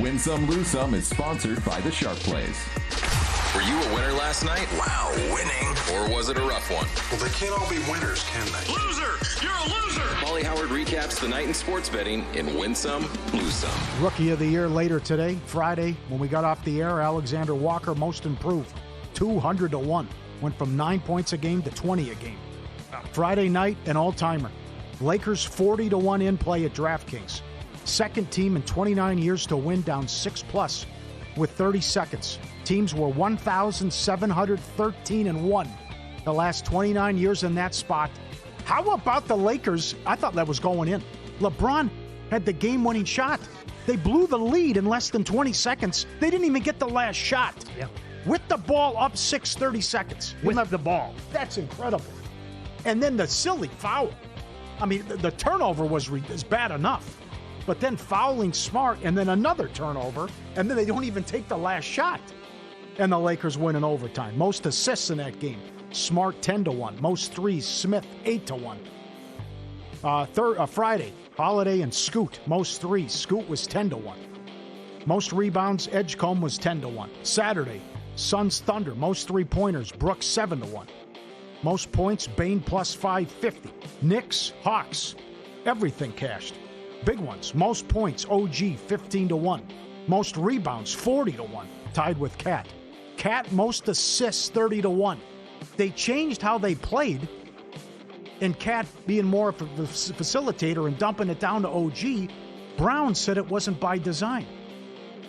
Win Some, Lose Some is sponsored by the Sharp Plays. Were you a winner last night? Wow, winning. Or was it a rough one? Well, they can't all be winners, can they? Loser! You're a loser! Paulie Howard recaps the night in sports betting in Win Some, Lose Some. Rookie of the Year later today, Friday, when we got off the air, Alexander Walker, most improved, 200-1. Went from 9 points a game to 20 a game. Friday night, an all-timer. Lakers 40-1 in play at DraftKings. Second team in 29 years to win, down 6+ with 30 seconds. Teams were 1,713-1 the last 29 years in that spot. How about the Lakers? I thought that was going in. LeBron had the game-winning shot. They blew the lead in less than 20 seconds. They didn't even get the last shot. Yeah. With the ball up 30 seconds. With the ball. That's incredible. And then the silly foul. I mean, the turnover was bad enough. But then fouling Smart, and then another turnover, and then they don't even take the last shot. And the Lakers win in overtime. Most assists in that game. Smart 10-1. Most threes, Smith 8-1. Friday, Holiday and Scoot. Most threes, Scoot was 10-1. Most rebounds, Edgecombe was 10-1. Saturday, Suns Thunder. Most three-pointers, Brooks 7-1. Most points, Bain plus 550. Knicks, Hawks. Everything cashed. Big ones. Most points, OG 15-1. Most rebounds, 40-1. Tied with Cat. Cat most assists 30-1. They changed how they played, and Cat being more of a facilitator and dumping it down to OG. Brown said it wasn't by design.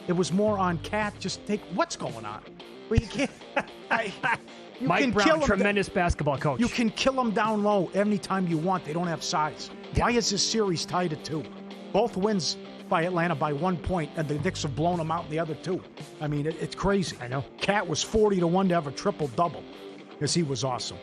It was more on Cat. Just take what's going on. Well, you can't. Mike Brown, tremendous basketball coach. You can kill them down low anytime you want. They don't have size. Yeah. Why is this series tied at 2? Both wins by Atlanta by 1 point, and the Knicks have blown them out in the other 2. I mean, it's crazy. I know. Cat was 40-1 to have a triple-double, because he was awesome.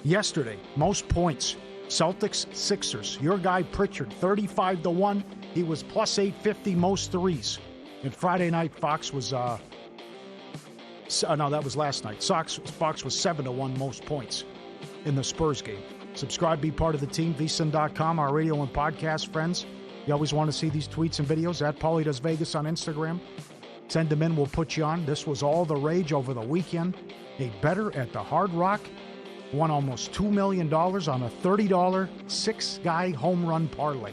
Yesterday, most points, Celtics, Sixers. Your guy Pritchard, 35-1. He was plus 850, most threes. And Friday night, Fox was, no, that was last night. Fox was 7-1, most points in the Spurs game. Subscribe, be part of the team, VSiN.com, our radio and podcast friends. You always want to see these tweets and videos at Paulie Does Vegas on Instagram. Send them in, we'll put you on. This was all the rage over the weekend. A bettor at the Hard Rock won almost $2 million on a $30 6-guy home run parlay.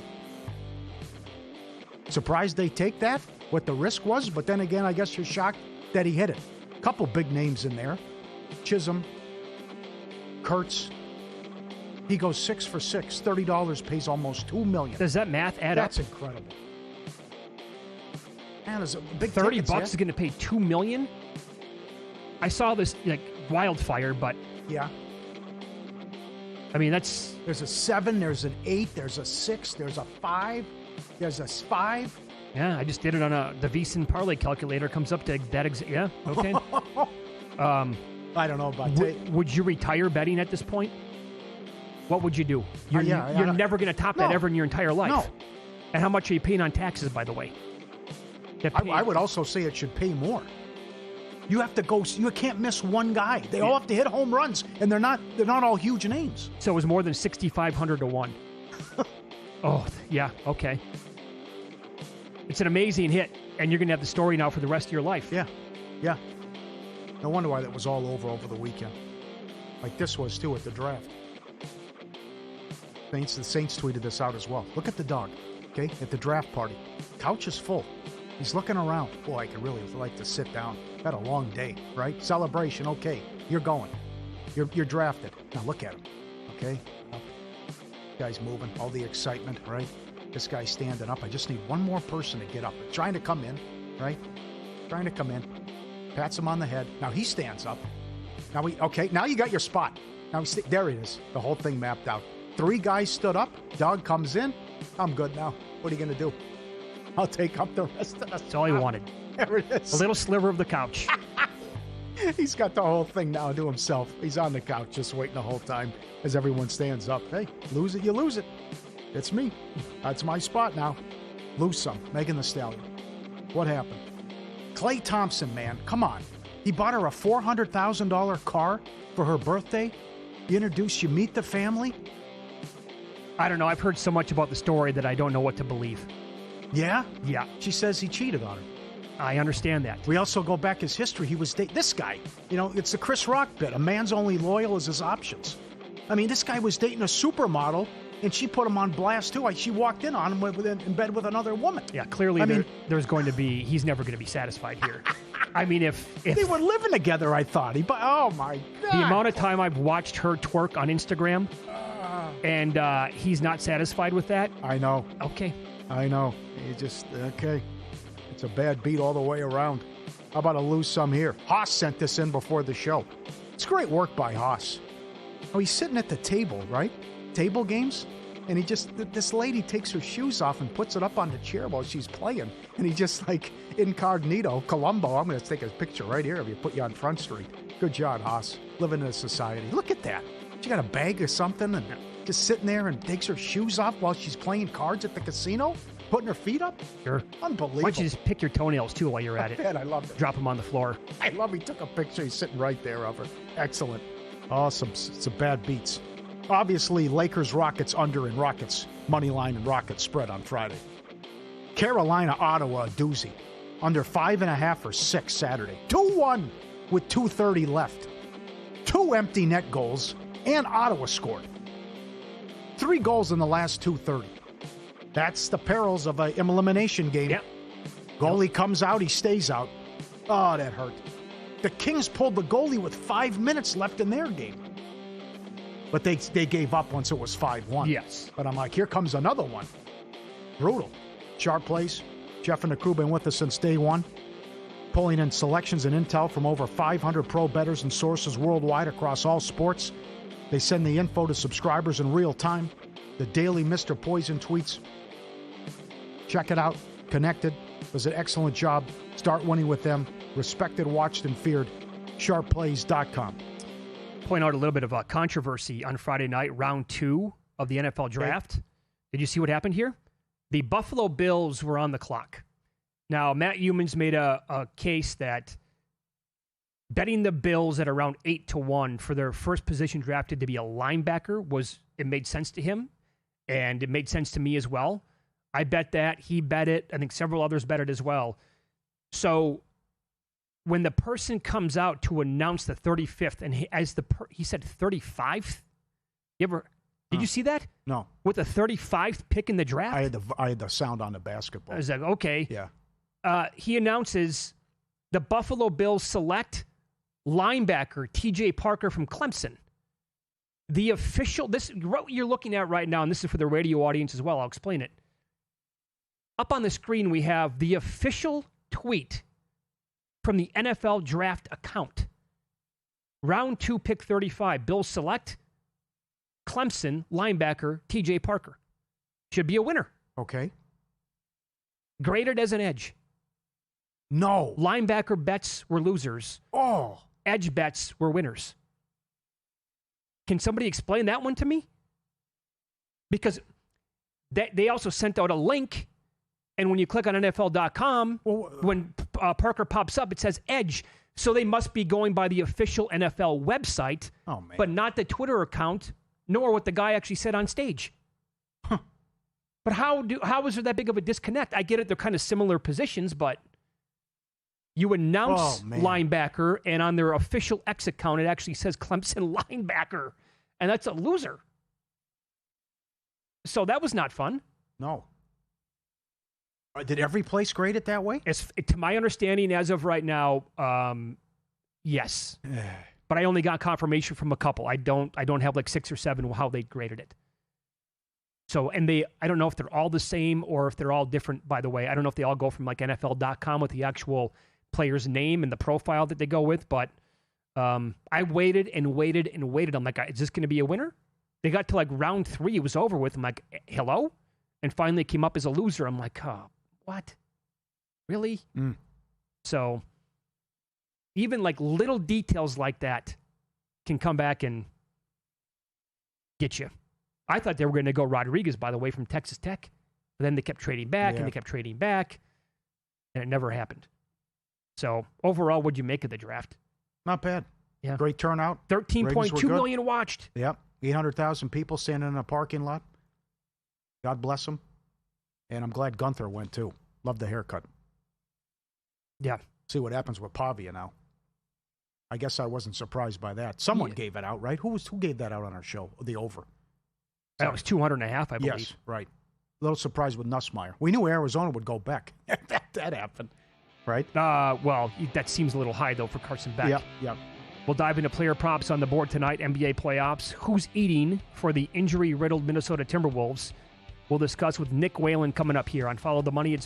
Surprised they take that, what the risk was, but then again, I guess you're shocked that he hit it. A couple big names in there. Chisholm, Kurtz. He goes 6 for 6. $30 pays almost $2 million. Does that math add up? That's incredible. Man, there's a big $30 is going to pay $2 million. I saw this like wildfire, but yeah. I mean, that's there's a 7, there's an 8, there's a 6, there's a 5, there's a 5. Yeah, I just did it on the VSiN parlay calculator. Comes up to that. Yeah, okay. I don't know about that. Would you retire betting at this point? What would you do? You're never going to top that ever in your entire life. No. And how much are you paying on taxes, by the way? I would also say it should pay more. You have to go. You can't miss one guy. They all have to hit home runs, and they're not all huge names. So it was more than 6,500-1. Oh yeah, okay. It's an amazing hit, and you're going to have the story now for the rest of your life. Yeah. No wonder why that was all over the weekend. Like this was too at the draft. The Saints tweeted this out as well. Look at the dog, okay, at the draft party. Couch is full. He's looking around. Boy, I could really like to sit down. Had a long day, right? Celebration, okay. You're going. You're drafted. Now look at him, okay? Guy's moving. All the excitement, right? This guy's standing up. I just need one more person to get up. Trying to come in, right? Trying to come in. Pats him on the head. Now he stands up. Now you got your spot. Now there it is. The whole thing mapped out. 3 guys stood up. Dog comes in. I'm good now. What are you going to do? I'll take up the rest of the That's all he wanted. There it is. A little sliver of the couch. He's got the whole thing now to himself. He's on the couch just waiting the whole time as everyone stands up. Hey, lose it, you lose it. It's me. That's my spot now. Lose some. Megan Thee Stallion. What happened? Klay Thompson, man. Come on. He bought her a $400,000 car for her birthday. You meet the family. I don't know. I've heard so much about the story that I don't know what to believe. Yeah? Yeah. She says he cheated on her. I understand that. We also go back his history. He was dating this guy. It's the Chris Rock bit. A man's only loyal as his options. I mean, this guy was dating a supermodel, and she put him on blast, too. She walked in on him in bed with another woman. Yeah, clearly there's going to be, he's never going to be satisfied here. I mean, if they were living together, I thought. Oh, my God. The amount of time I've watched her twerk on Instagram, and he's not satisfied with that. I know. Okay. I know. Okay. It's a bad beat all the way around. How about a lose some here? Haas sent this in before the show. It's great work by Haas. Oh, he's sitting at the table, right? Table games? And this lady takes her shoes off and puts it up on the chair while she's playing. And he just incognito, Columbo, I'm going to take a picture right here of you, put you on Front Street. Good job, Haas. Living in a society. Look at that. She got a bag or something and just sitting there and takes her shoes off while she's playing cards at the casino? Putting her feet up? Sure. Unbelievable. Why don't you just pick your toenails, too, while you're at it? Man, I love it. Drop them on the floor. I love he took a picture. He's sitting right there of her. Excellent. Awesome. Some bad beats. Obviously, Lakers, Rockets under in Rockets. Money line and Rockets spread on Friday. Carolina, Ottawa, doozy. Under 5.5 or 6 Saturday. 2-1 with 2:30 left. 2 empty net goals, and Ottawa scored. 3 goals in the last 2:30. That's the perils of an elimination game. Yep. Goalie comes out, he stays out. Oh, that hurt. The Kings pulled the goalie with 5 minutes left in their game. But they gave up once it was 5-1. Yes. But I'm like, here comes another one. Brutal. Sharp plays. Jeff and the crew been with us since day one. Pulling in selections and intel from over 500 pro bettors and sources worldwide across all sports. They send the info to subscribers in real time. The daily Mr. Poison tweets. Check it out. Connected. Does an excellent job. Start winning with them. Respected, watched, and feared. Sharpplays.com. Point out a little bit of a controversy on Friday night, round 2 of the NFL draft. Okay. Did you see what happened here? The Buffalo Bills were on the clock. Now, Matt Humans made a case that betting the Bills at around 8-1 for their first position drafted to be a linebacker it made sense to him, and it made sense to me as well. I bet that. He bet it. I think several others bet it as well. So when the person comes out to announce the 35th, and he said 35th? Did you see that? No. With the 35th pick in the draft? I had the sound on the basketball. I was like, okay. Yeah. He announces the Buffalo Bills select linebacker TJ Parker from Clemson. The official, what you're looking at right now, and this is for the radio audience as well, I'll explain it. Up on the screen, we have the official tweet from the NFL draft account. Round 2, pick 35. Bills select Clemson linebacker TJ Parker. Should be a winner. Okay. Graded as an edge. No. Linebacker bets were losers. Oh. Edge bets were winners. Can somebody explain that one to me? Because they also sent out a link, and when you click on NFL.com, when Parker pops up, it says Edge. So they must be going by the official NFL website, but not the Twitter account, nor what the guy actually said on stage. Huh. But how is there that big of a disconnect? I get it, they're kind of similar positions, but you announce linebacker, and on their official X account, it actually says Clemson linebacker, and that's a loser. So that was not fun. No. Did every place grade it that way? To my understanding, as of right now, yes. But I only got confirmation from a couple. I don't have like 6 or 7 how they graded it. So, and I don't know if they're all the same or if they're all different, by the way. I don't know if they all go from like NFL.com with the actual player's name and the profile that they go with, but I waited and waited and waited. I'm like, is this going to be a winner? They got to like round 3. It was over with. I'm like, hello? And finally it came up as a loser. I'm like, oh, what? Really? Mm. So even like little details like that can come back and get you. I thought they were going to go Rodriguez, by the way, from Texas Tech. But then they kept trading back, and they kept trading back, and it never happened. So overall, what'd you make of the draft? Not bad. Yeah. Great turnout. 13.2 million watched. Yep. 800,000 people standing in a parking lot. God bless them. And I'm glad Gunther went, too. Loved the haircut. Yeah. See what happens with Pavia now. I guess I wasn't surprised by that. Someone gave it out, right? Who gave that out on our show? The over. That was 200.5, I believe. Yes, right. A little surprised with Nussmeier. We knew Arizona would go back. that happened, right? Well, that seems a little high, though, for Carson Beck. Yep. We'll dive into player props on the board tonight, NBA playoffs. Who's eating for the injury-riddled Minnesota Timberwolves? We'll discuss with Nick Whalen coming up here on Follow the Money. It's